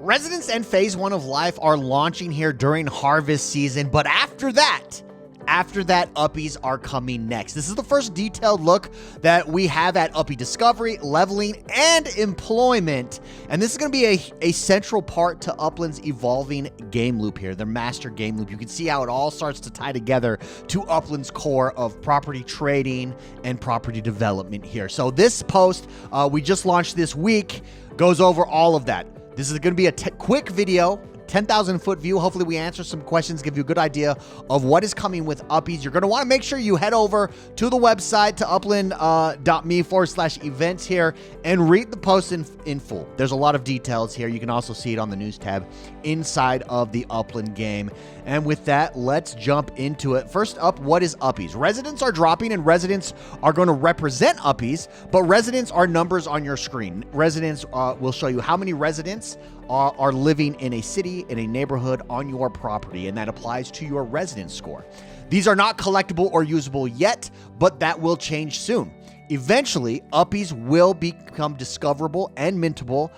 Residence and Phase 1 of Life are launching here during harvest season, but after that, Uppies are coming next. This is the first detailed look that we have at Uppie discovery, leveling, and employment. And this is going to be a central part to Upland's evolving game loop here, their master game loop. You can see how it all starts to tie together to Upland's core of property trading and property development here. So this post we just launched this week goes over all of that. This is going to be a quick video, 10,000 foot view. Hopefully we answer some questions, give you a good idea of what is coming with Uppies. You're going to want to make sure you head over to the website, to upland.me/events here, and read the post in full. There's a lot of details here. You can also see it on the news tab inside of the Upland game. And with that, let's jump into it. First up, what is Uppies? Residents are dropping, and residents are going to represent Uppies, but residents are numbers on your screen. Residents will show you how many residents are living in a city, in a neighborhood, on your property, and that applies to your residence score. These are not collectible or usable yet, but that will change soon. Eventually, Uppies will become discoverable and mintable.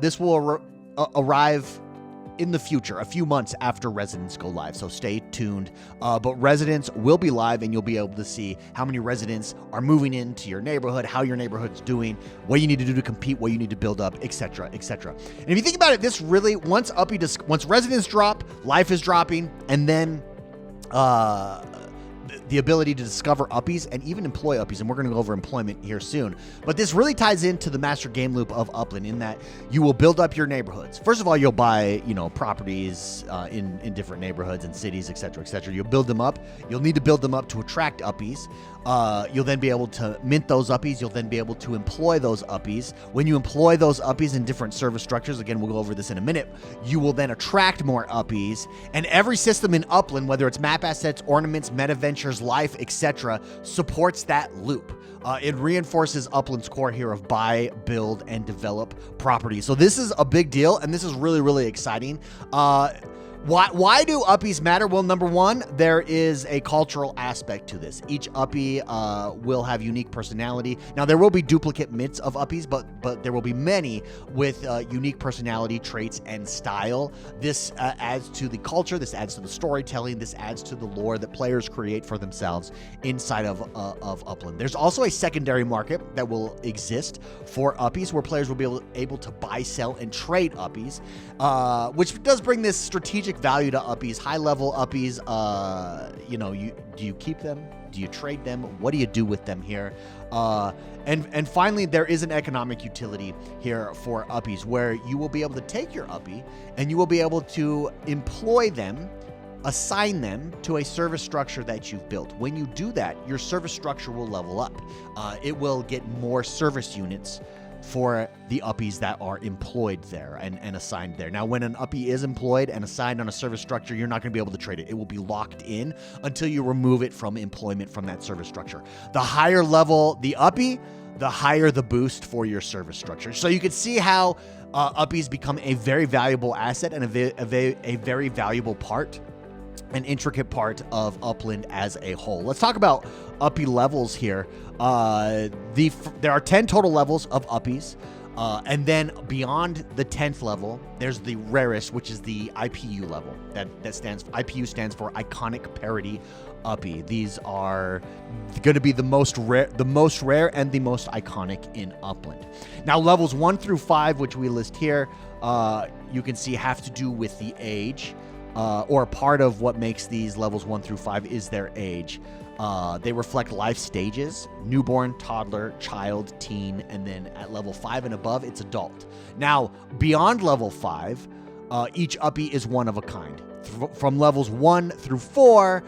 This will arrive in the future, a few months after residents go live, so stay tuned. But residents will be live, and you'll be able to see how many residents are moving into your neighborhood, how your neighborhood's doing, what you need to do to compete, what you need to build up, etc., etc. And if you think about it, this really, once residents drop, life is dropping, and then the ability to discover Uppies and even employ Uppies, and we're going to go over employment here soon. But this really ties into the master game loop of Upland in that you will build up your neighborhoods. First of all, you'll buy, properties in different neighborhoods and cities, etc., etc. You'll build them up. You'll need to build them up to attract Uppies. You'll then be able to mint those Uppies. You'll then be able to employ those Uppies. When you employ those Uppies in different service structures, again, we'll go over this in a minute, you will then attract more Uppies. And every system in Upland, whether it's map assets, ornaments, meta ventures, life, etc., supports that loop. It reinforces Upland's core here of buy, build, and develop properties. So this is a big deal, and this is really, really exciting. Why do Uppies matter? Well, number one, there is a cultural aspect to this. Each Uppie will have unique personality. Now, there will be duplicate mints of Uppies, but there will be many with unique personality traits and style. This adds to the culture. This adds to the storytelling. This adds to the lore that players create for themselves inside of Upland. There's also a secondary market that will exist for Uppies, where players will be able to buy, sell, and trade Uppies, which does bring this strategic value to Uppies. High-level Uppies, do you keep them? Do you trade them? What do you do with them here? And finally, there is an economic utility here for Uppies, where you will be able to take your Uppie and you will be able to employ them, assign them to a service structure that you've built. When you do that, your service structure will level up. It will get more service units for the Uppies that are employed there and assigned there. Now, when an Uppie is employed and assigned on a service structure, you're not going to be able to trade it. It will be locked in until you remove it from employment from that service structure. The higher level the Uppie, the higher the boost for your service structure. So you can see how Uppies become a very valuable asset and a very valuable part, an intricate part of Upland as a whole. Let's talk about Uppie levels here. There are 10 total levels of Uppies, and then beyond the 10th level, there's the rarest, which is the IPU level. IPU stands for Iconic Parity Uppie. These are going to be the most rare and the most iconic in Upland. Now, levels 1 through 5, which we list here, you can see have to do with the age. Or part of what makes these levels 1 through 5 is their age. They reflect life stages: newborn, toddler, child, teen, and then at level 5 and above, it's adult. Now, beyond level 5, each Uppie is one of a kind. From levels 1 through 4,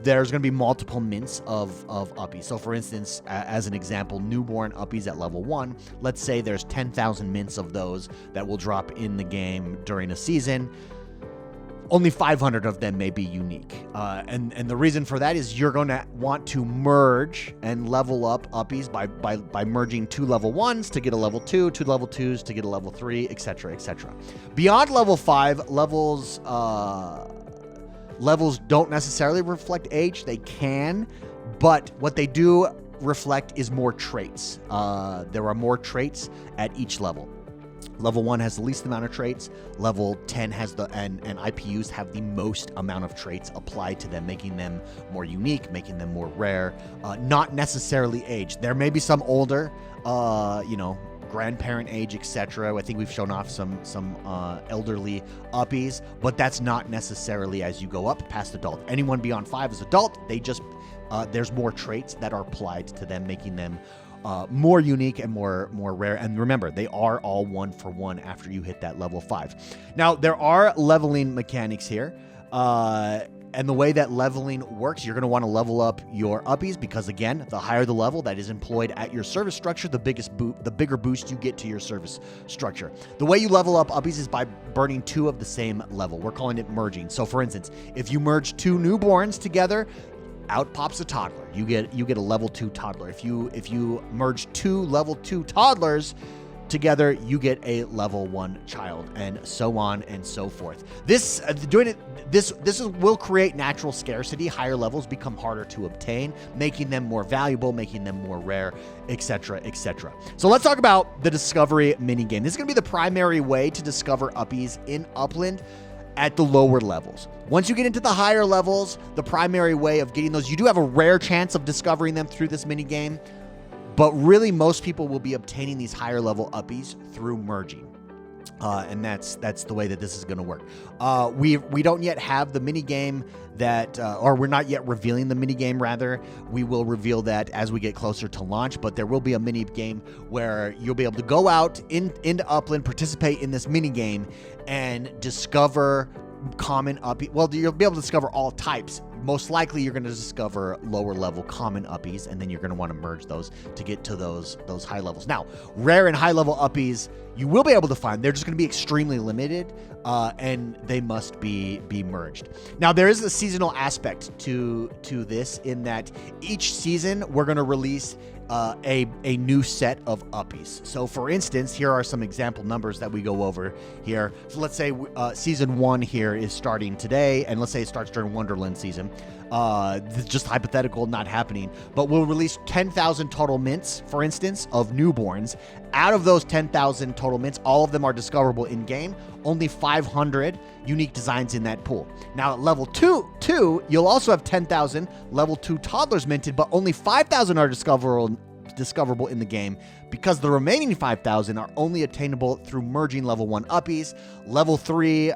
there's going to be multiple mints of Uppies. So, for instance, as an example, newborn Uppies at level 1, let's say there's 10,000 mints of those that will drop in the game during a season. Only 500 of them may be unique. And the reason for that is you're going to want to merge and level up Uppies by merging 2 level 1s to get a level 2, 2 level 2s to get a level 3, etc., etc. Beyond level 5, levels don't necessarily reflect age. They can, but what they do reflect is more traits. There are more traits at each level. Level 1 has the least amount of traits. Level 10 has and IPUs have the most amount of traits applied to them, making them more unique, making them more rare, not necessarily aged. There may be some older, grandparent age, etc. I think we've shown off some elderly Uppies, but that's not necessarily as you go up past adult. Anyone beyond 5 is adult. They just there's more traits that are applied to them, making them more unique and more rare. And remember, they are all 1-for-1 after you hit that level 5. Now, there are leveling mechanics here. And the way that leveling works, you're going to want to level up your Uppies because, again, the higher the level that is employed at your service structure, the bigger boost you get to your service structure. The way you level up Uppies is by burning 2 of the same level. We're calling it merging. So, for instance, if you merge 2 newborns together, out pops a toddler. You get a level 2 toddler. If you merge 2 level 2 toddlers together, you get a level 1 child, and so on and so forth. This will create natural scarcity. Higher levels become harder to obtain, making them more valuable, making them more rare, etc., etc. So let's talk about the discovery minigame. This is going to be the primary way to discover Uppies in Upland at the lower levels. Once you get into the higher levels, the primary way of getting those, you do have a rare chance of discovering them through this minigame, but really most people will be obtaining these higher level Uppies through merging. And that's the way that this is going to work. We don't yet have the minigame that, or we're not yet revealing the minigame, rather. We will reveal that as we get closer to launch, but there will be a minigame where you'll be able to go out into Upland, participate in this minigame, and discover common Uppie. Well, you'll be able to discover all types. Most likely you're going to discover lower level common Uppies, and then you're going to want to merge those to get to those high levels. Now, rare and high level Uppies you will be able to find. They're just going to be extremely limited, and they must be merged. Now, there is a seasonal aspect to this, in that each season we're going to release a new set of Uppies. So, for instance, here are some example numbers that we go over here. So let's say season 1 here is starting today, and let's say it starts during Wonderland season. This is just hypothetical, not happening, but we'll release 10,000 total mints, for instance, of newborns. Out of those 10,000 total mints, all of them are discoverable in-game. Only 500 unique designs in that pool. Now, at level 2, you'll also have 10,000 level 2 toddlers minted, but only 5,000 are discoverable in the game, because the remaining 5,000 are only attainable through merging level 1 Uppies. Level 3,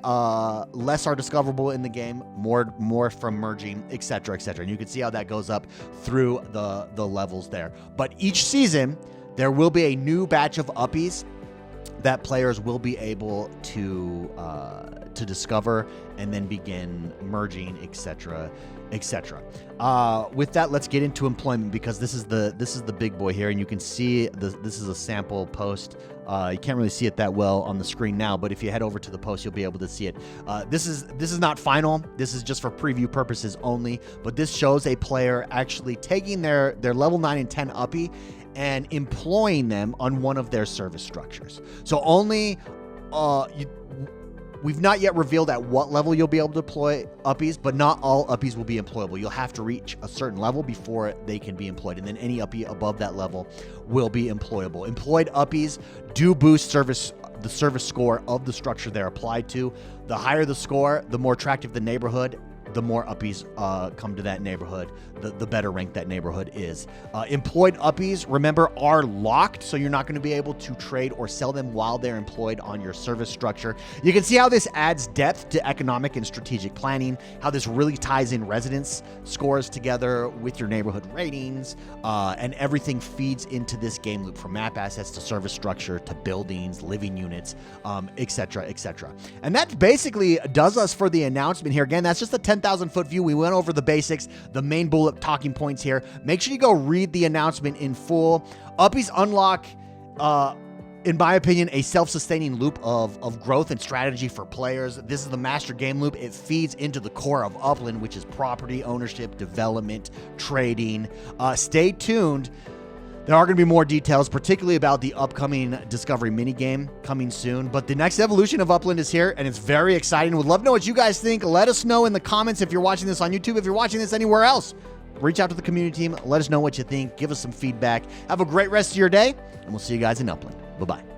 less are discoverable in the game, more from merging, etc., etc. And you can see how that goes up through the levels there. But each season, there will be a new batch of Uppies that players will be able to discover and then begin merging, etc., etc. With that, let's get into employment, because this is the big boy here, and you can see this is a sample post. You can't really see it that well on the screen now, but if you head over to the post, you'll be able to see it. This is not final. This is just for preview purposes only, but this shows a player actually taking their level 9 and 10 Uppie and employing them on one of their service structures. So only we've not yet revealed at what level you'll be able to deploy Uppies, but not all Uppies will be employable. You'll have to reach a certain level before they can be employed, and then any Uppie above that level will be employable. Employed Uppies do boost the service score of the structure they're applied to. The higher the score, the more attractive the neighborhood, the more Uppies come to that neighborhood, the better ranked that neighborhood is. Employed Uppies, remember, are locked, so you're not going to be able to trade or sell them while they're employed on your service structure. You can see how this adds depth to economic and strategic planning, how this really ties in residence scores together with your neighborhood ratings, and everything feeds into this game loop, from map assets to service structure to buildings, living units, etc., etc. And that basically does us for the announcement here. Again, that's just a 10,000 foot view. We went over the basics, the main bullet talking points here. Make sure you go read the announcement in full. Uppies unlock, in my opinion, a self-sustaining loop of growth and strategy for players. This is the master game loop. It feeds into the core of Upland, which is property ownership, development, trading. Stay tuned. There are going to be more details, particularly about the upcoming Discovery minigame coming soon. But the next evolution of Upland is here, and it's very exciting. Would love to know what you guys think. Let us know in the comments if you're watching this on YouTube. If you're watching this anywhere else, reach out to the community team. Let us know what you think. Give us some feedback. Have a great rest of your day, and we'll see you guys in Upland. Bye-bye.